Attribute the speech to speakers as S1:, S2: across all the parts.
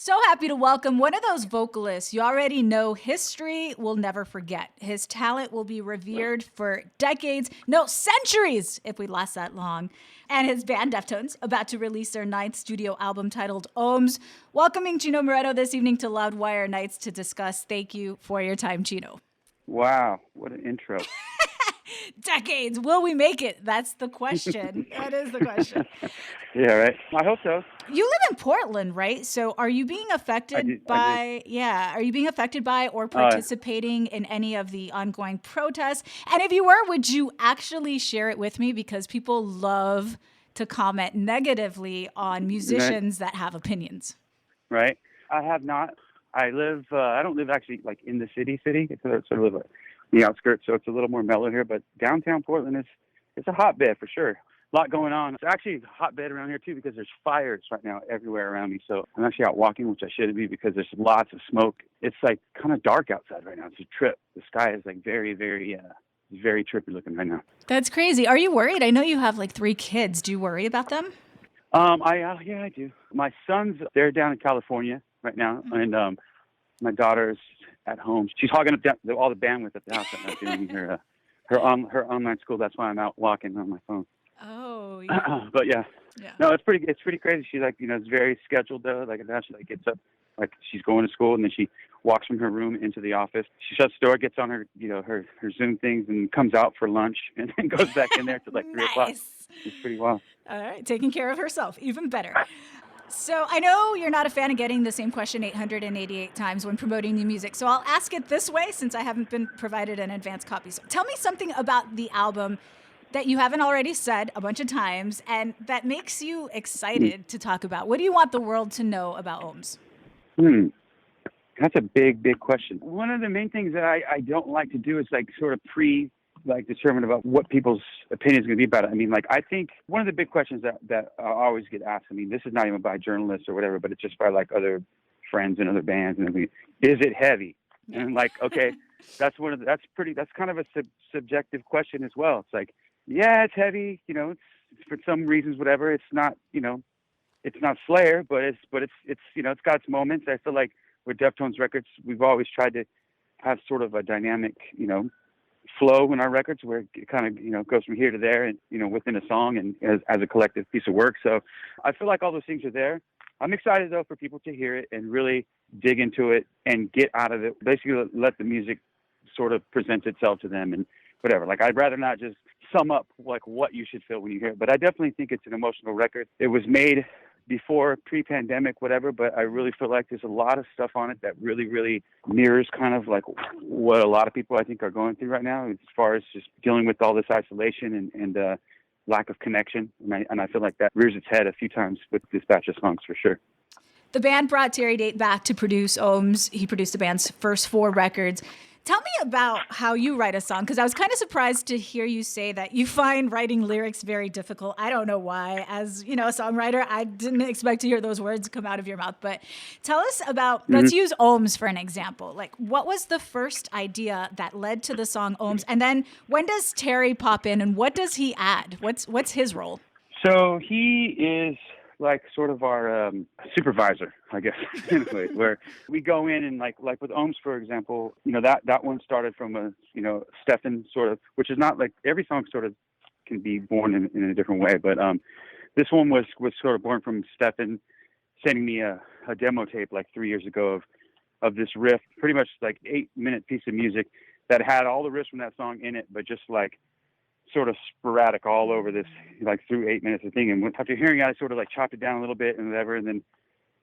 S1: So happy to welcome one of those vocalists you already know history will never forget. His talent will be revered for decades, no, centuries, if we last that long. And his band, Deftones, about to release their 9th studio album titled Ohms. Welcoming Chino Moreno this evening to Loudwire Nights to discuss. Thank you for your time, Chino.
S2: Wow, what an intro.
S1: Decades. Will we make it? That's the question. That is the question.
S2: Yeah, right. I hope so.
S1: You live in Portland, right? So are you being affected by or participating in any of the ongoing protests? And if you were, would you actually share it with me? Because people love to comment negatively on musicians that have opinions.
S2: Right. I have not. I don't live actually like in the city. It's sort of like the outskirts, so it's a little more mellow here. But downtown Portland it's a hotbed for sure. A lot going on. It's actually a hotbed around here too because there's fires right now everywhere around me. So I'm actually out walking, which I shouldn't be because there's lots of smoke. It's like kind of dark outside right now. It's a trip. The sky is like very, very, very trippy looking right now.
S1: That's crazy. Are you worried? I know you have like 3 kids. Do you worry about them?
S2: I do. My son's they're down in California right now, and my daughter's at home. She's hogging up all the bandwidth at the house right now doing her online school. That's why I'm out walking on my phone.
S1: Oh, yeah.
S2: But yeah. No, it's pretty crazy. She's like, it's very scheduled though. Like now she like gets up, like she's going to school, and then she walks from her room into the office. She shuts the door, gets on her, her Zoom things, and comes out for lunch, and then goes back in there till like 3 o'clock. It's pretty wild.
S1: All right, taking care of herself, even better. So I know you're not a fan of getting the same question 888 times when promoting new music. So I'll ask it this way since I haven't been provided an advance copy. So tell me something about the album that you haven't already said a bunch of times and that makes you excited to talk about. What do you want the world to know about Ohms?
S2: That's a big, big question. One of the main things that I don't like to do is like sort of determine about what people's opinion is going to be about it. I mean, like, I think one of the big questions that I always get asked, I mean, this is not even by journalists or whatever, but it's just by like other friends and other bands and everything. Is it heavy? And like, okay, that's kind of a subjective question as well. It's like, yeah, it's heavy, it's for some reasons, whatever. It's not, it's not Slayer, but it's it's got its moments. I feel like with Deftones records, we've always tried to have sort of a dynamic, flow in our records where it kind of, goes from here to there and, within a song and as a collective piece of work. So I feel like all those things are there. I'm excited though for people to hear it and really dig into it and get out of it. Basically let the music sort of present itself to them and whatever. Like, I'd rather not just sum up like what you should feel when you hear it, but I definitely think it's an emotional record. It was made before pre-pandemic, whatever, but I really feel like there's a lot of stuff on it that really, really mirrors kind of like what a lot of people I think are going through right now as far as just dealing with all this isolation and lack of connection. And I feel like that rears its head a few times with this batch of songs for sure.
S1: The band brought Terry Date back to produce Ohms. He produced the band's first 4 records. Tell me about how you write a song, because I was kind of surprised to hear you say that you find writing lyrics very difficult. I don't know why. As, a songwriter, I didn't expect to hear those words come out of your mouth. But tell us about, let's use Ohms for an example. Like, what was the first idea that led to the song Ohms? And then when does Terry pop in and what does he add? What's his role?
S2: So he is like sort of our supervisor, I guess, in a way, where we go in and like with Ohms, for example, that one started from a, Stefan sort of, which is not like every song sort of can be born in a different way. But this one was sort of born from Stefan sending me a demo tape like 3 years ago of this riff, pretty much like 8-minute piece of music that had all the riffs from that song in it, but just like sort of sporadic all over this, like through 8 minutes of thing. And after hearing it, I sort of like chopped it down a little bit and whatever, and then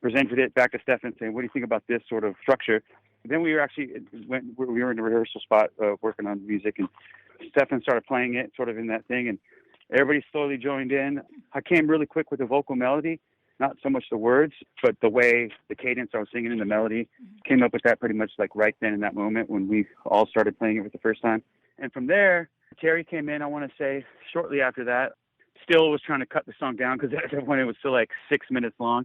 S2: presented it back to Stefan saying, what do you think about this sort of structure? Then we were in the rehearsal spot working on music, and Stefan started playing it sort of in that thing, and everybody slowly joined in. I came really quick with the vocal melody, not so much the words, but the way the cadence I was singing in the melody. Came up with that pretty much like right then in that moment when we all started playing it for the first time. And from there, Terry came in, I want to say, shortly after that. still was trying to cut the song down because at that point it was still like 6 minutes long.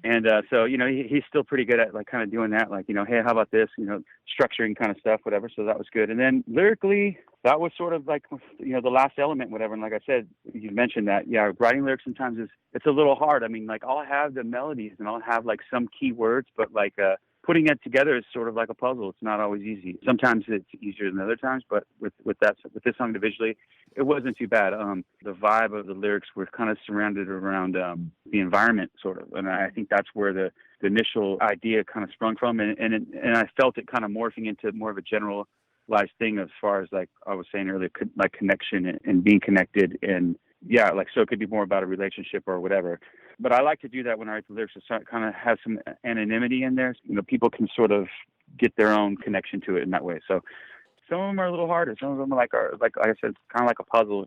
S2: And so, you know, he's still pretty good at like kind of doing that, like, you know, hey, how about this, you know, structuring kind of stuff, whatever. So that was good. And then lyrically, that was sort of like, you know, the last element, whatever. And like I said, you mentioned that, yeah, writing lyrics sometimes it's a little hard. I mean, like I'll have the melodies and I'll have like some key words, but like putting it together is sort of like a puzzle. It's not always easy. Sometimes it's easier than other times, but with this song individually, it wasn't too bad. The vibe of the lyrics were kind of surrounded around the environment, sort of, and I think that's where the initial idea kind of sprung from, and I felt it kind of morphing into more of a generalized thing as far as like I was saying earlier, like connection and being connected, and yeah, like so it could be more about a relationship or whatever. But I like to do that when I write the lyrics, to kind of have some anonymity in there. You know, people can sort of get their own connection to it in that way. So some of them are a little harder. Some of them are like I said, kind of like a puzzle.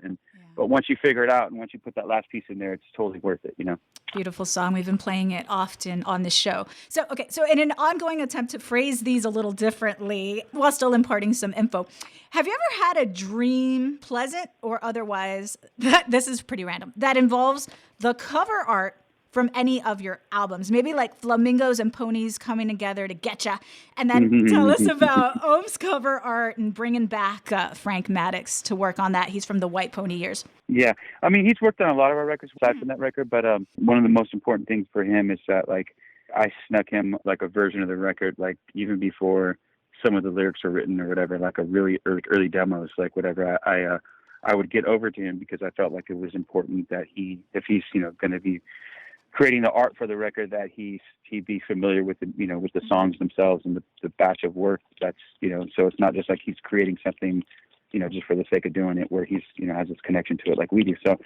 S2: But once you figure it out and once you put that last piece in there, it's totally worth it, you know.
S1: Beautiful song. We've been playing it often on this show. So in an ongoing attempt to phrase these a little differently while still imparting some info, have you ever had a dream, pleasant or otherwise, this is pretty random, that involves the cover art from any of your albums? Maybe like flamingos and ponies coming together to getcha. And then tell us about Ohms cover art and bringing back Frank Maddox to work on that. He's from the White Pony years.
S2: Yeah. I mean, he's worked on a lot of our records aside from that record, but one of the most important things for him is that, like, I snuck him, like, a version of the record, like, even before some of the lyrics were written or whatever, like a really early demos, like, whatever. I would get over to him because I felt like it was important that if he's, you know, going to be creating the art for the record, that he'd be familiar with the, you know, with the songs themselves and the batch of work that's, you know, so it's not just like he's creating something, you know, just for the sake of doing it, where he's, you know, has this connection to it like we do. So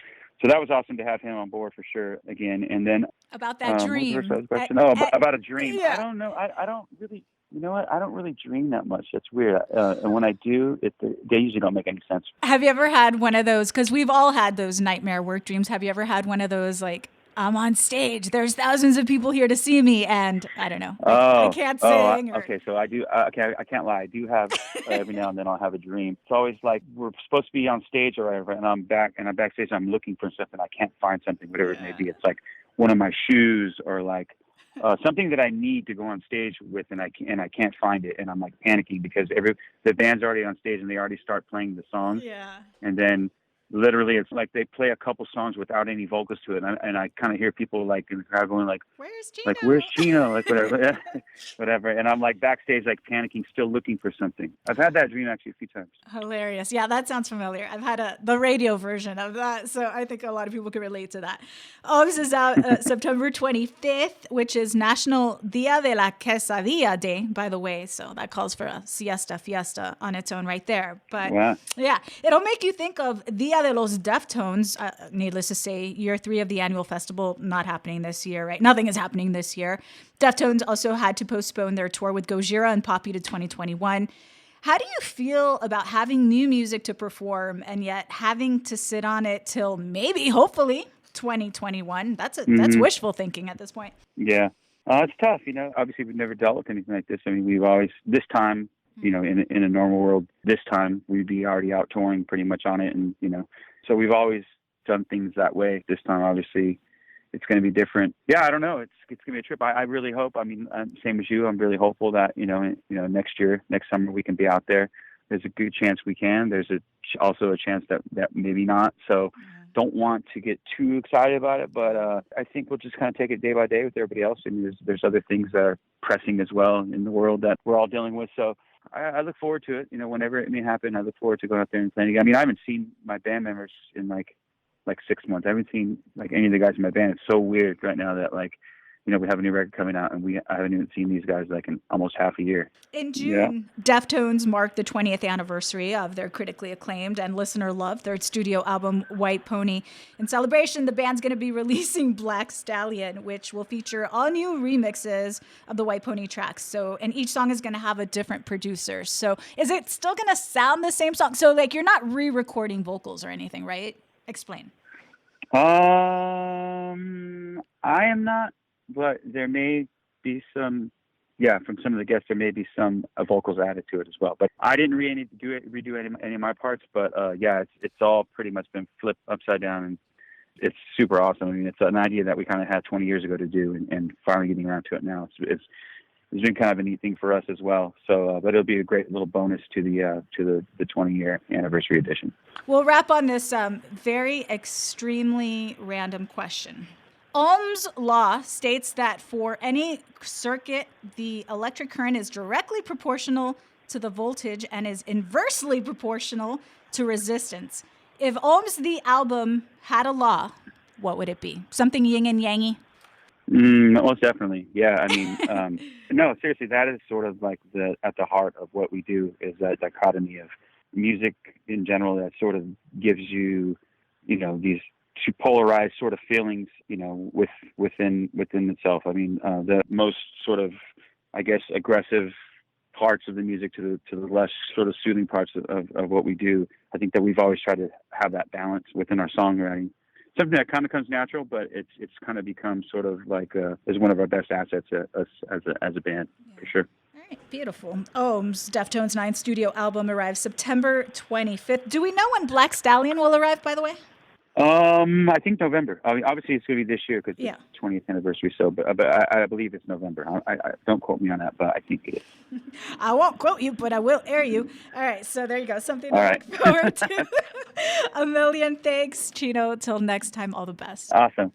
S2: that was awesome to have him on board for sure again. And then
S1: about that dream.
S2: About a dream.
S1: Yeah.
S2: I don't know. I don't really, you know what? I don't really dream that much. That's weird. And when I do, they usually don't make any sense.
S1: Have you ever had one of those? Because we've all had those nightmare work dreams. Have you ever had one of those, like, I'm on stage, there's thousands of people here to see me, and I don't know, I can't sing.
S2: Okay, so I do. Okay, I can't lie. I do have every now and then I'll have a dream. It's always like we're supposed to be on stage or whatever, and I'm backstage. I'm looking for something. I can't find something, whatever it may be. It's like one of my shoes or like something that I need to go on stage with, and I can't find it, and I'm like panicking because the band's already on stage and they already start playing the songs.
S1: Yeah. And
S2: then literally it's like they play a couple songs without any vocals to it, and I kind of hear people like in the crowd going like, "Where's Chino?" Like, "Where's Chino?" Like whatever, whatever. And I'm like backstage like panicking, still looking for something. I've had that dream actually a few times.
S1: Hilarious. Yeah, that sounds familiar. I've had the radio version of that, so I think a lot of people can relate to that. Ohms is out September 25th, which is National Dia de la Quesadilla Day, by the way. So that calls for a fiesta on its own right there. But yeah, it'll make you think of Dia de los Deftones. Needless to say, year 3 of the annual festival not happening this year, right? Nothing is happening this year. Deftones also had to postpone their tour with Gojira and Poppy to 2021. How do you feel about having new music to perform and yet having to sit on it till maybe, hopefully, 2021? That's wishful thinking at this point.
S2: Yeah. It's tough, you know. Obviously, we've never dealt with anything like this. I mean, we've always, this time, you know, in a normal world, this time we'd be already out touring pretty much on it. And, you know, so we've always done things that way. This time, obviously, it's going to be different. Yeah, I don't know. It's going to be a trip. I really hope. I mean, same as you, I'm really hopeful that, you know, next summer we can be out there. There's a good chance we can. There's also a chance that maybe not. So don't want to get too excited about it, but I think we'll just kind of take it day by day with everybody else. And there's other things that are pressing as well in the world that we're all dealing with. So I look forward to it. You know, whenever it may happen, I look forward to going out there and playing again. I mean, I haven't seen my band members in like 6 months. I haven't seen like any of the guys in my band. It's so weird right now that like, you know, we have a new record coming out and I haven't even seen these guys like in almost half a year.
S1: In June, Deftones marked the 20th anniversary of their critically acclaimed and listener-loved third studio album, White Pony. In celebration, the band's going to be releasing Black Stallion, which will feature all new remixes of the White Pony tracks. So, and each song is going to have a different producer. So is it still going to sound the same song? So like you're not re-recording vocals or anything, right? Explain.
S2: I am not. But there may be some, from some of the guests, there may be some vocals added to it as well. But I didn't redo any of my parts. But it's all pretty much been flipped upside down, and it's super awesome. I mean, it's an idea that we kind of had 20 years ago to do, and finally getting around to it now. It's been kind of a neat thing for us as well. So, but it'll be a great little bonus to the 20-year anniversary edition.
S1: We'll wrap on this very extremely random question. Ohm's law states that for any circuit, the electric current is directly proportional to the voltage and is inversely proportional to resistance. If Ohms the album had a law, what would it be? Something yin and yangy?
S2: Most definitely. Yeah. I mean, no, seriously, that is sort of like at the heart of what we do, is that dichotomy of music in general that sort of gives you, these two polarized sort of feelings, within itself. I mean, the most sort of, I guess, aggressive parts of the music to the less sort of soothing parts of what we do. I think that we've always tried to have that balance within our songwriting. Something that kind of comes natural, but it's kind of become sort of like as one of our best assets as a band, for sure.
S1: All right, beautiful. Ohms, Deftones' 9th studio album arrives September 25th. Do we know when Black Stallion will arrive, by the way?
S2: I think November. I mean, obviously it's going to be this year because
S1: Yeah.
S2: it's 20th anniversary. So, but I believe it's November. I don't quote me on that, but I think it is.
S1: I won't quote you, but I will air you. All right, so there you go. Something to
S2: All
S1: look forward to. A million thanks, Chino. Till next time, all the best.
S2: Awesome.